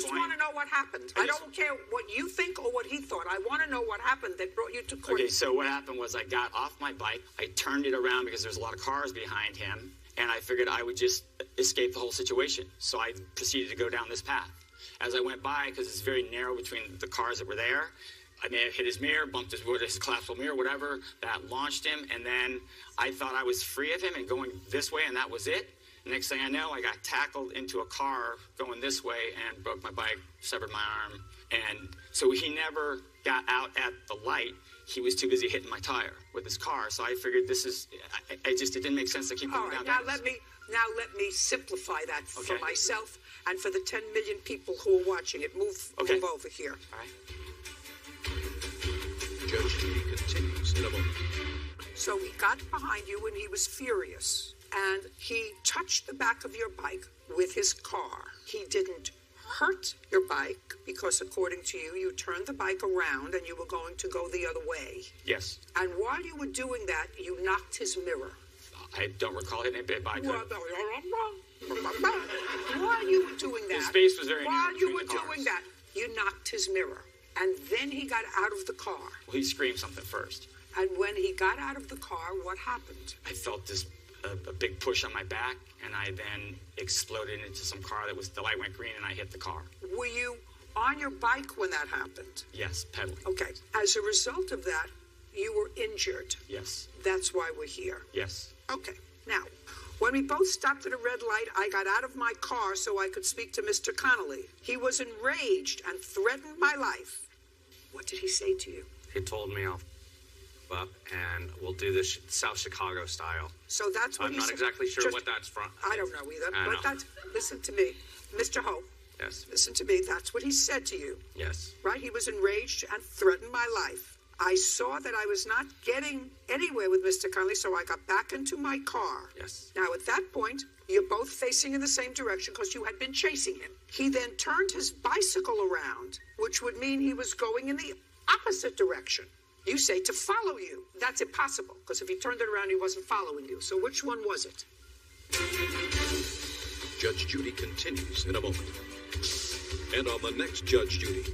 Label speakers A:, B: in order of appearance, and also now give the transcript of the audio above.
A: just want to know what happened. I don't care what you think or what he thought. I want to know what happened that brought you to court.
B: Okay, so what happened was I got off my bike. I turned it around because there's a lot of cars behind him, and I figured I would just escape the whole situation. So I proceeded to go down this path. As I went by, because it's very narrow between the cars that were there, I may have hit his mirror, bumped his collapsible mirror, whatever. That launched him, and then I thought I was free of him and going this way, and that was it. Next thing I know, I got tackled into a car going this way and broke my bike, severed my arm. And so he never got out at the light. He was too busy hitting my tire with his car. So I figured it didn't make sense to keep going down.
A: Now let me simplify that for myself and for the 10 million people who are watching it. Move over here.
B: All right.
C: Judge Judy continues in a moment.
A: So he got behind you and he was furious. And he touched the back of your bike with his car. He didn't hurt your bike because, according to you, you turned the bike around and you were going to go the other way.
B: Yes.
A: And while you were doing that, you knocked his mirror.
B: I don't recall hitting it, but I could.
A: While you were doing that,
B: his face was very
A: while you were doing that, you knocked his mirror. And then he got out of the car.
B: Well, he screamed something first.
A: And when he got out of the car, what happened?
B: I felt a big push on my back, and I then exploded into some car the light went green, and I hit the car.
A: Were you on your bike when that happened?
B: Yes, pedaling.
A: Okay. As a result of that, you were injured.
B: Yes.
A: That's why we're here.
B: Yes.
A: Okay. Now, when we both stopped at a red light, I got out of my car so I could speak to Mr. Connolly. He was enraged and threatened my life. What did he say to you?
D: He told me I'll up and we'll do this South Chicago style.
A: So that's what
D: I'm not exactly sure what that's from.
A: I don't know either. Listen to me, Mr. Ho.
D: Yes.
A: Listen to me. That's what he said to you.
D: Yes.
A: Right? He was enraged and threatened my life. I saw that I was not getting anywhere with Mr. Connolly, so I got back into my car.
D: Yes.
A: Now, at that point, you're both facing in the same direction because you had been chasing him. He then turned his bicycle around, which would mean he was going in the opposite direction. You say to follow you. That's impossible, because if he turned it around, he wasn't following you. So which one was it?
C: Judge Judy continues in a moment. And on the next Judge Judy.